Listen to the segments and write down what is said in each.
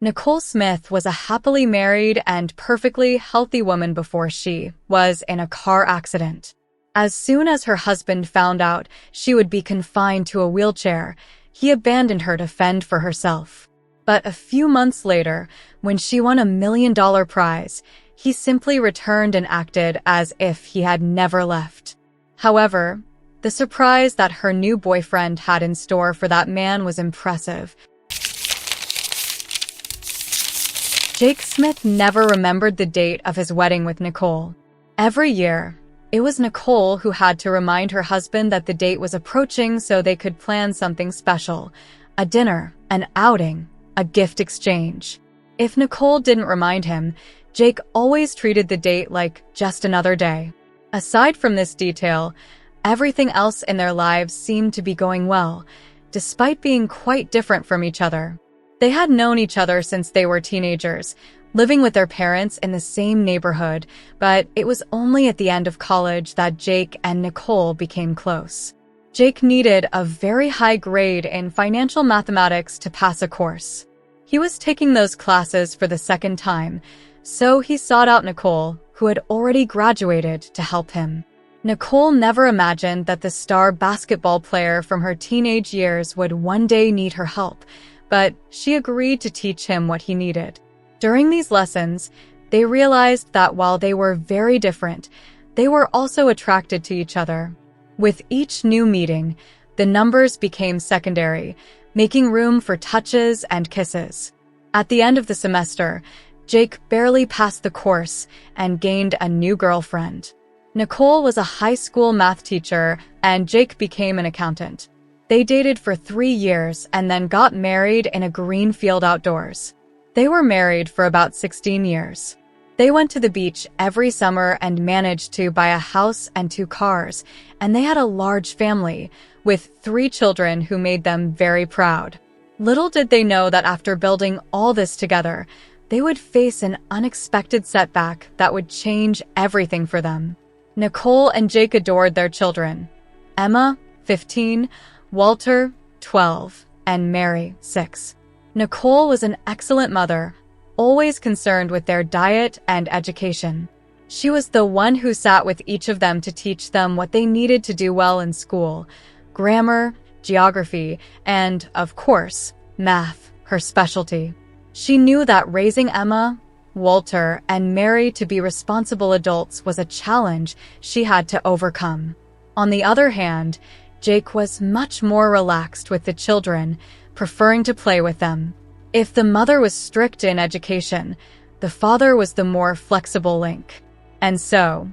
Nicole Smith was a happily married and perfectly healthy woman before she was in a car accident. As soon as her husband found out she would be confined to a wheelchair, he abandoned her to fend for herself. But a few months later, when she won a $1 million prize, he simply returned and acted as if he had never left. However, the surprise that her new boyfriend had in store for that man was impressive. Jake Smith never remembered the date of his wedding with Nicole. Every year, it was Nicole who had to remind her husband that the date was approaching so they could plan something special: a dinner, an outing, a gift exchange. If Nicole didn't remind him, Jake always treated the date like just another day. Aside from this detail, everything else in their lives seemed to be going well, despite being quite different from each other. They had known each other since they were teenagers, living with their parents in the same neighborhood, but it was only at the end of college that Jake and Nicole became close. Jake needed a very high grade in financial mathematics to pass a course. He was taking those classes for the second time, so he sought out Nicole, who had already graduated, to help him. Nicole never imagined that the star basketball player from her teenage years would one day need her help, but she agreed to teach him what he needed. During these lessons, they realized that while they were very different, they were also attracted to each other. With each new meeting, the numbers became secondary, making room for touches and kisses. At the end of the semester, Jake barely passed the course and gained a new girlfriend. Nicole was a high school math teacher, and Jake became an accountant. They dated for 3 years and then got married in a green field outdoors. They were married for about 16 years. They went to the beach every summer and managed to buy a house and 2 cars, and they had a large family, with 3 children who made them very proud. Little did they know that after building all this together, they would face an unexpected setback that would change everything for them. Nicole and Jake adored their children: Emma, 15, Walter, 12, and Mary, 6. Nicole was an excellent mother, always concerned with their diet and education. She was the one who sat with each of them to teach them what they needed to do well in school: grammar, geography, and, of course, math, her specialty. She knew that raising Emma, Walter, and Mary to be responsible adults was a challenge she had to overcome. On the other hand, Jake was much more relaxed with the children, preferring to play with them. If the mother was strict in education, the father was the more flexible link. And so,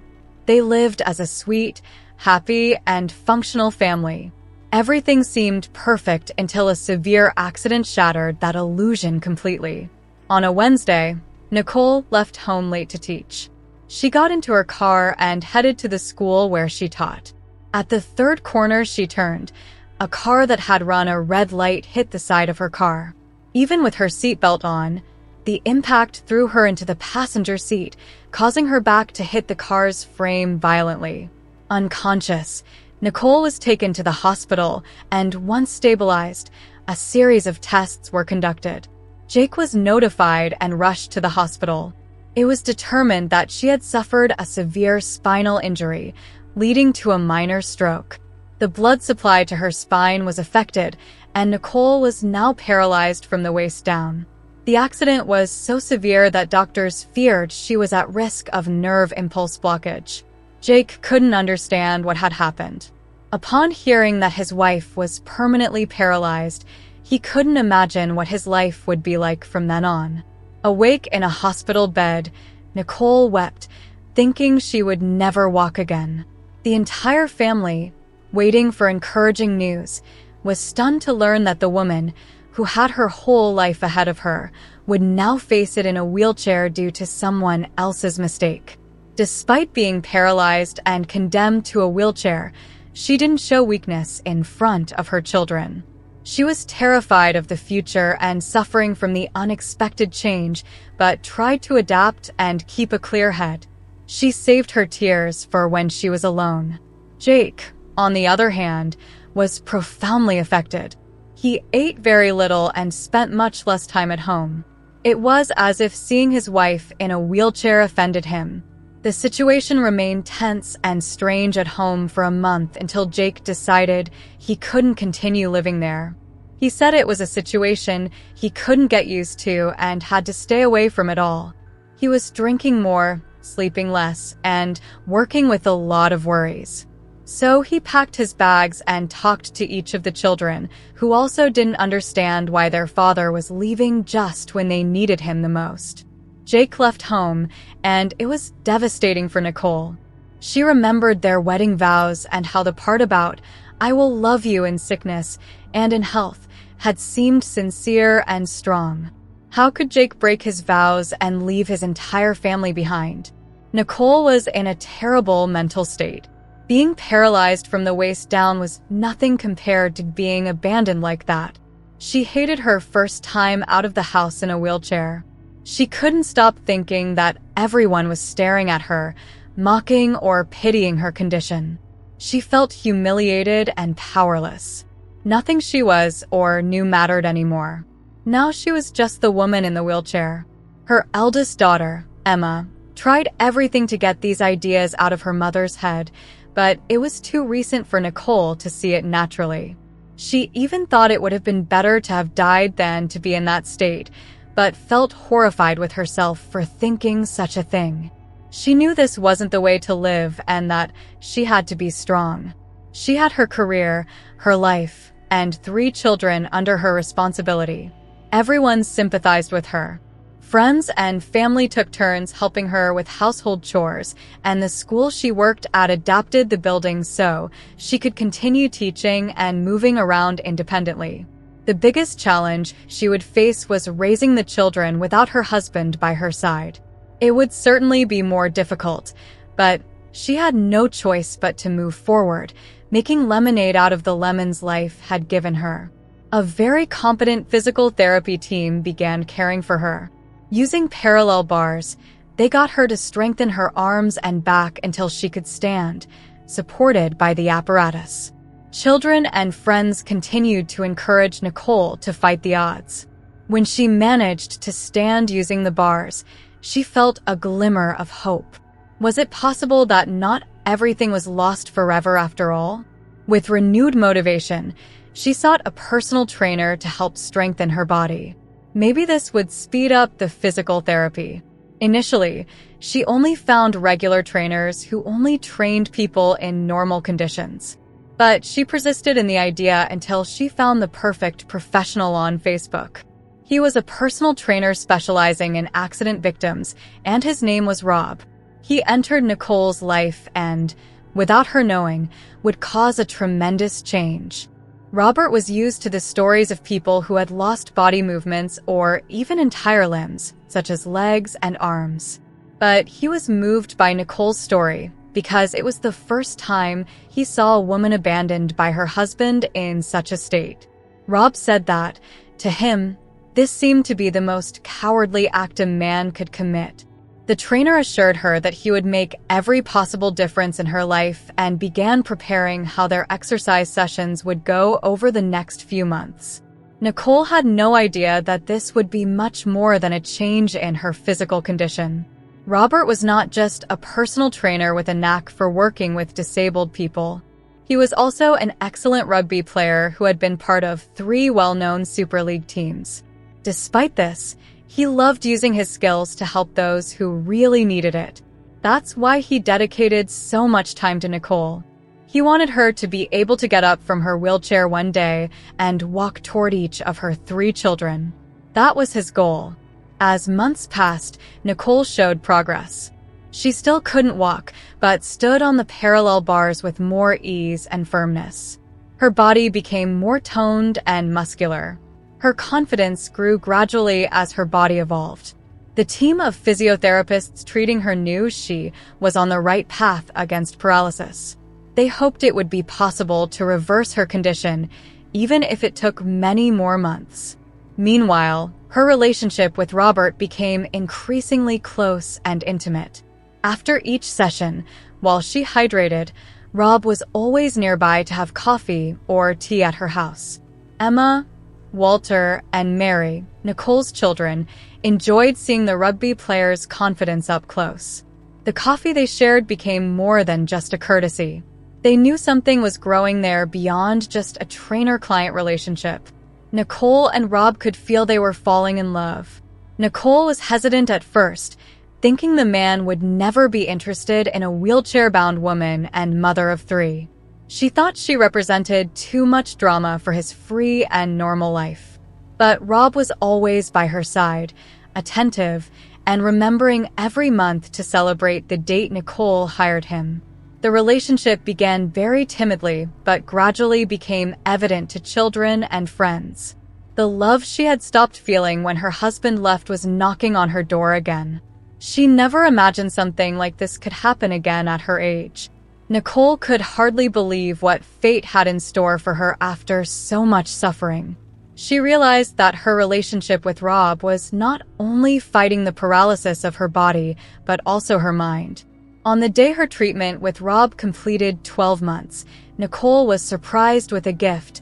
they lived as a sweet, happy, and functional family. Everything seemed perfect until a severe accident shattered that illusion completely. On a Wednesday, Nicole left home late to teach. She got into her car and headed to the school where she taught. At the 3rd corner she turned, a car that had run a red light hit the side of her car. Even with her seatbelt on, the impact threw her into the passenger seat, causing her back to hit the car's frame violently. Unconscious, Nicole was taken to the hospital, and once stabilized, a series of tests were conducted. Jake was notified and rushed to the hospital. It was determined that she had suffered a severe spinal injury, leading to a minor stroke. The blood supply to her spine was affected, and Nicole was now paralyzed from the waist down. The accident was so severe that doctors feared she was at risk of nerve impulse blockage. Jake couldn't understand what had happened. Upon hearing that his wife was permanently paralyzed, he couldn't imagine what his life would be like from then on. Awake in a hospital bed, Nicole wept, thinking she would never walk again. The entire family, waiting for encouraging news, was stunned to learn that the woman, who had her whole life ahead of her, would now face it in a wheelchair due to someone else's mistake. Despite being paralyzed and condemned to a wheelchair, she didn't show weakness in front of her children. She was terrified of the future and suffering from the unexpected change, but tried to adapt and keep a clear head. She saved her tears for when she was alone. Jake, on the other hand, was profoundly affected. He ate very little and spent much less time at home. It was as if seeing his wife in a wheelchair offended him. The situation remained tense and strange at home for a month until Jake decided he couldn't continue living there. He said it was a situation he couldn't get used to and had to stay away from it all. He was drinking more, sleeping less, and working with a lot of worries. So he packed his bags and talked to each of the children, who also didn't understand why their father was leaving just when they needed him the most. Jake left home, and it was devastating for Nicole. She remembered their wedding vows and how the part about, "I will love you in sickness and in health," had seemed sincere and strong. How could Jake break his vows and leave his entire family behind? Nicole was in a terrible mental state. Being paralyzed from the waist down was nothing compared to being abandoned like that. She hated her first time out of the house in a wheelchair. She couldn't stop thinking that everyone was staring at her, mocking or pitying her condition. She felt humiliated and powerless. Nothing she was or knew mattered anymore. Now she was just the woman in the wheelchair. Her eldest daughter, Emma, tried everything to get these ideas out of her mother's head, but it was too recent for Nicole to see it naturally. She even thought it would have been better to have died than to be in that state, but felt horrified with herself for thinking such a thing. She knew this wasn't the way to live and that she had to be strong. She had her career, her life, and 3 children under her responsibility. Everyone sympathized with her. Friends and family took turns helping her with household chores, and the school she worked at adapted the building so she could continue teaching and moving around independently. The biggest challenge she would face was raising the children without her husband by her side. It would certainly be more difficult, but she had no choice but to move forward, making lemonade out of the lemons life had given her. A very competent physical therapy team began caring for her. Using parallel bars, they got her to strengthen her arms and back until she could stand, supported by the apparatus. Children and friends continued to encourage Nicole to fight the odds. When she managed to stand using the bars, she felt a glimmer of hope. Was it possible that not everything was lost forever after all? With renewed motivation, she sought a personal trainer to help strengthen her body. Maybe this would speed up the physical therapy. Initially, she only found regular trainers who only trained people in normal conditions. But she persisted in the idea until she found the perfect professional on Facebook. He was a personal trainer specializing in accident victims, and his name was Rob. He entered Nicole's life and, without her knowing, would cause a tremendous change. Robert was used to the stories of people who had lost body movements or even entire limbs, such as legs and arms. But he was moved by Nicole's story because it was the first time he saw a woman abandoned by her husband in such a state. Rob said that, to him, this seemed to be the most cowardly act a man could commit. The trainer assured her that he would make every possible difference in her life and began preparing how their exercise sessions would go over the next few months. Nicole had no idea that this would be much more than a change in her physical condition. Robert was not just a personal trainer with a knack for working with disabled people. He was also an excellent rugby player who had been part of 3 well-known Super League teams. Despite this, he loved using his skills to help those who really needed it. That's why he dedicated so much time to Nicole. He wanted her to be able to get up from her wheelchair one day and walk toward each of her 3 children. That was his goal. As months passed, Nicole showed progress. She still couldn't walk, but stood on the parallel bars with more ease and firmness. Her body became more toned and muscular. Her confidence grew gradually as her body evolved. The team of physiotherapists treating her knew she was on the right path against paralysis. They hoped it would be possible to reverse her condition, even if it took many more months. Meanwhile, her relationship with Robert became increasingly close and intimate. After each session, while she hydrated, Rob was always nearby to have coffee or tea at her house. Emma, Walter, and Mary, Nicole's children, enjoyed seeing the rugby players' confidence up close. The coffee they shared became more than just a courtesy. They knew something was growing there beyond just a trainer-client relationship. Nicole and Rob could feel they were falling in love. Nicole was hesitant at first, thinking the man would never be interested in a wheelchair-bound woman and mother of 3. She thought she represented too much drama for his free and normal life. But Rob was always by her side, attentive, and remembering every month to celebrate the date Nicole hired him. The relationship began very timidly, but gradually became evident to children and friends. The love she had stopped feeling when her husband left was knocking on her door again. She never imagined something like this could happen again at her age. Nicole could hardly believe what fate had in store for her after so much suffering. She realized that her relationship with Rob was not only fighting the paralysis of her body, but also her mind. On the day her treatment with Rob completed 12 months, Nicole was surprised with a gift: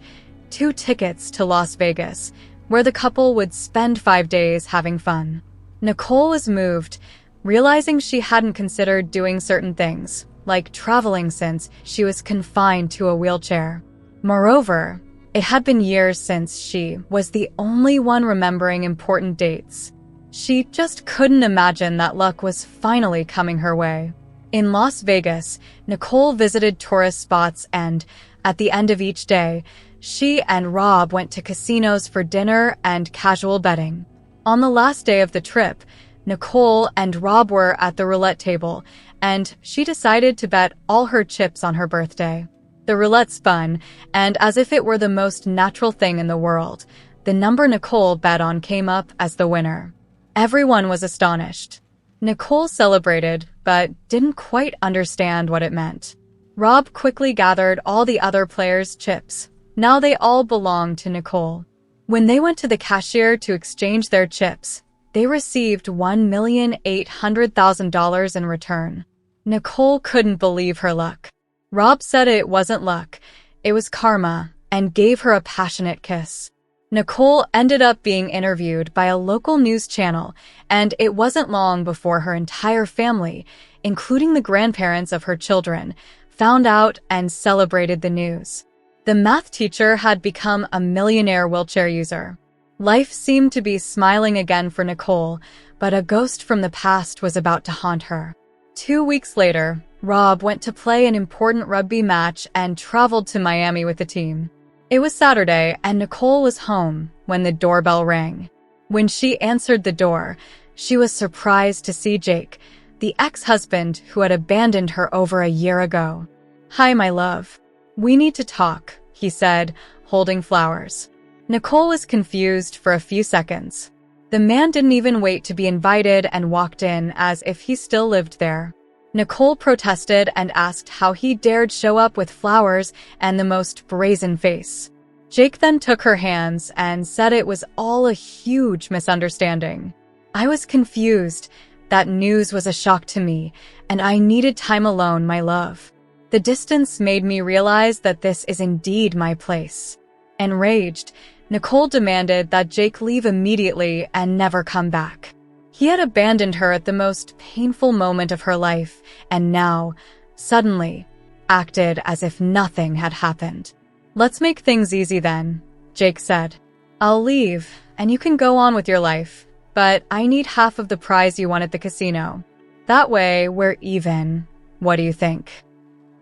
2 tickets to Las Vegas, where the couple would spend 5 days having fun. Nicole was moved, realizing she hadn't considered doing certain things, like traveling since she was confined to a wheelchair. Moreover, it had been years since she was the only one remembering important dates. She just couldn't imagine that luck was finally coming her way. In Las Vegas, Nicole visited tourist spots and, at the end of each day, she and Rob went to casinos for dinner and casual betting. On the last day of the trip, Nicole and Rob were at the roulette table, and she decided to bet all her chips on her birthday. The roulette spun, and as if it were the most natural thing in the world, the number Nicole bet on came up as the winner. Everyone was astonished. Nicole celebrated, but didn't quite understand what it meant. Rob quickly gathered all the other players' chips. Now they all belonged to Nicole. When they went to the cashier to exchange their chips, they received $1,800,000 in return. Nicole couldn't believe her luck. Rob said it wasn't luck, it was karma, and gave her a passionate kiss. Nicole ended up being interviewed by a local news channel, and it wasn't long before her entire family, including the grandparents of her children, found out and celebrated the news. The math teacher had become a millionaire wheelchair user. Life seemed to be smiling again for Nicole, but a ghost from the past was about to haunt her. 2 weeks later, Rob went to play an important rugby match and traveled to Miami with the team. It was Saturday, and Nicole was home when the doorbell rang. When she answered the door, she was surprised to see Jake, the ex-husband who had abandoned her over a year ago. "Hi, my love. We need to talk," he said, holding flowers. Nicole was confused for a few seconds. The man didn't even wait to be invited and walked in as if he still lived there. Nicole protested and asked how he dared show up with flowers and the most brazen face. Jake then took her hands and said it was all a huge misunderstanding. "I was confused. That news was a shock to me, and I needed time alone, my love. The distance made me realize that this is indeed my place." Enraged, Nicole demanded that Jake leave immediately and never come back. He had abandoned her at the most painful moment of her life, and now, suddenly, acted as if nothing had happened. "Let's make things easy then," Jake said. "I'll leave, and you can go on with your life, but I need half of the prize you won at the casino. That way, we're even. What do you think?"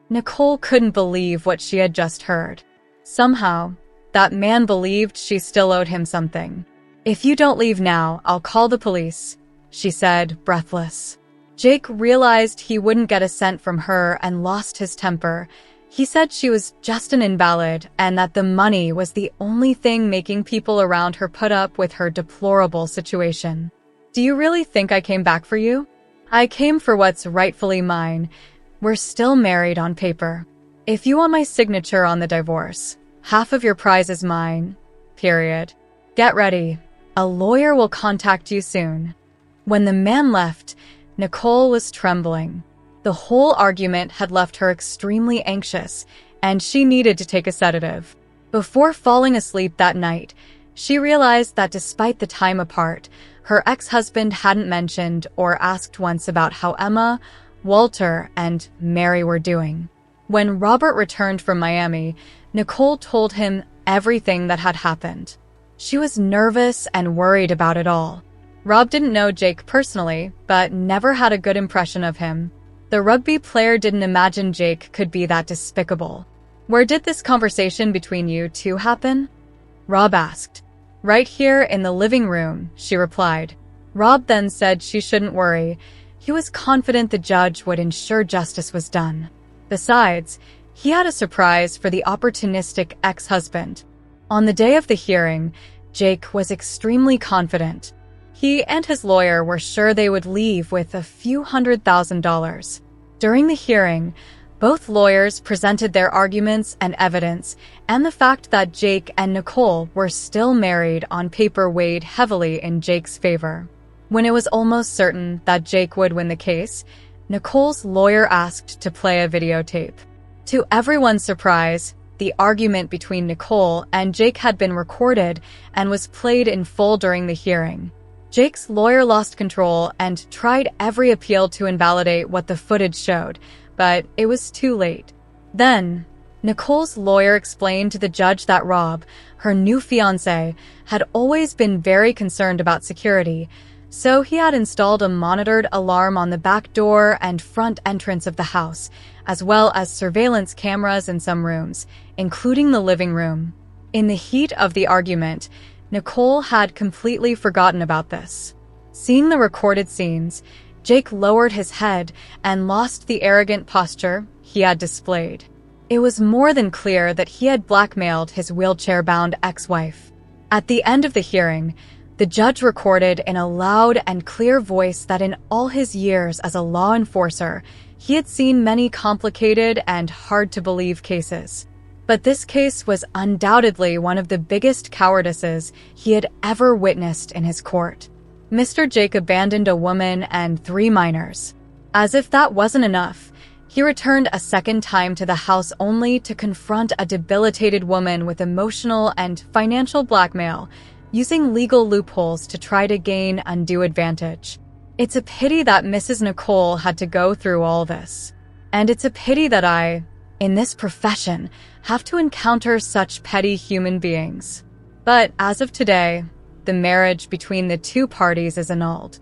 Nicole couldn't believe what she had just heard. Somehow, that man believed she still owed him something. "If you don't leave now, I'll call the police," she said, breathless. Jake realized he wouldn't get a cent from her and lost his temper. He said she was just an invalid and that the money was the only thing making people around her put up with her deplorable situation. "Do you really think I came back for you? I came for what's rightfully mine. We're still married on paper. If you want my signature on the divorce, half of your prize is mine. Period. Get ready. A lawyer will contact you soon." When the man left, Nicole was trembling. The whole argument had left her extremely anxious, and she needed to take a sedative. Before falling asleep that night, she realized that despite the time apart, her ex-husband hadn't mentioned or asked once about how Emma, Walter, and Mary were doing. When Robert returned from Miami, Nicole told him everything that had happened. She was nervous and worried about it all. Rob didn't know Jake personally, but never had a good impression of him. The rugby player didn't imagine Jake could be that despicable. "Where did this conversation between you two happen?" Rob asked. "Right here in the living room," she replied. Rob then said she shouldn't worry. He was confident the judge would ensure justice was done. Besides, he had a surprise for the opportunistic ex-husband. On the day of the hearing, Jake was extremely confident. He and his lawyer were sure they would leave with a few $100,000. During the hearing, both lawyers presented their arguments and evidence, and the fact that Jake and Nicole were still married on paper weighed heavily in Jake's favor. When it was almost certain that Jake would win the case, Nicole's lawyer asked to play a videotape. To everyone's surprise, the argument between Nicole and Jake had been recorded and was played in full during the hearing. Jake's lawyer lost control and tried every appeal to invalidate what the footage showed, but it was too late. Then, Nicole's lawyer explained to the judge that Rob, her new fiancé, had always been very concerned about security, so he had installed a monitored alarm on the back door and front entrance of the house, as well as surveillance cameras in some rooms, including the living room. In the heat of the argument, Nicole had completely forgotten about this. Seeing the recorded scenes, Jake lowered his head and lost the arrogant posture he had displayed. It was more than clear that he had blackmailed his wheelchair-bound ex-wife. At the end of the hearing, the judge recorded in a loud and clear voice that in all his years as a law enforcer, he had seen many complicated and hard-to-believe cases. But this case was undoubtedly one of the biggest cowardices he had ever witnessed in his court. Mr. Jake abandoned a woman and 3 minors. As if that wasn't enough, he returned a second time to the house only to confront a debilitated woman with emotional and financial blackmail, using legal loopholes to try to gain undue advantage. It's a pity that Mrs. Nicole had to go through all this. And it's a pity that I, in this profession, have to encounter such petty human beings. But as of today, the marriage between the two parties is annulled.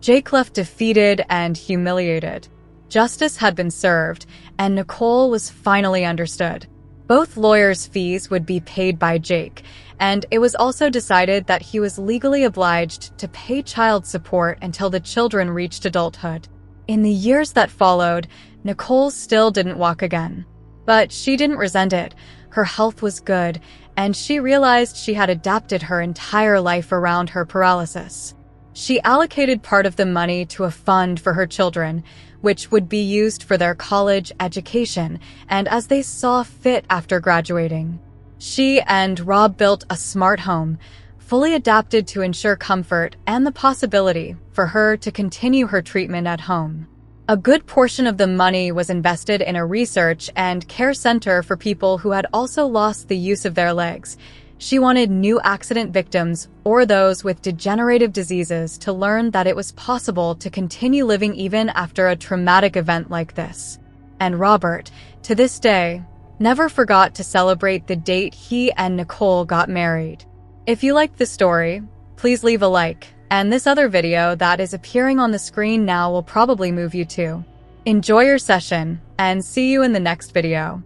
Jake left defeated and humiliated. Justice had been served, and Nicole was finally understood. Both lawyers' fees would be paid by Jake, and it was also decided that he was legally obliged to pay child support until the children reached adulthood. In the years that followed, Nicole still didn't walk again. But she didn't resent it. Her health was good, and she realized she had adapted her entire life around her paralysis. She allocated part of the money to a fund for her children, which would be used for their college education and as they saw fit after graduating. She and Rob built a smart home, fully adapted to ensure comfort and the possibility for her to continue her treatment at home. A good portion of the money was invested in a research and care center for people who had also lost the use of their legs. She wanted new accident victims or those with degenerative diseases to learn that it was possible to continue living even after a traumatic event like this. And Robert, to this day, never forgot to celebrate the date he and Nicole got married. If you liked the story, please leave a like. And this other video that is appearing on the screen now will probably move you too. Enjoy your session, and see you in the next video.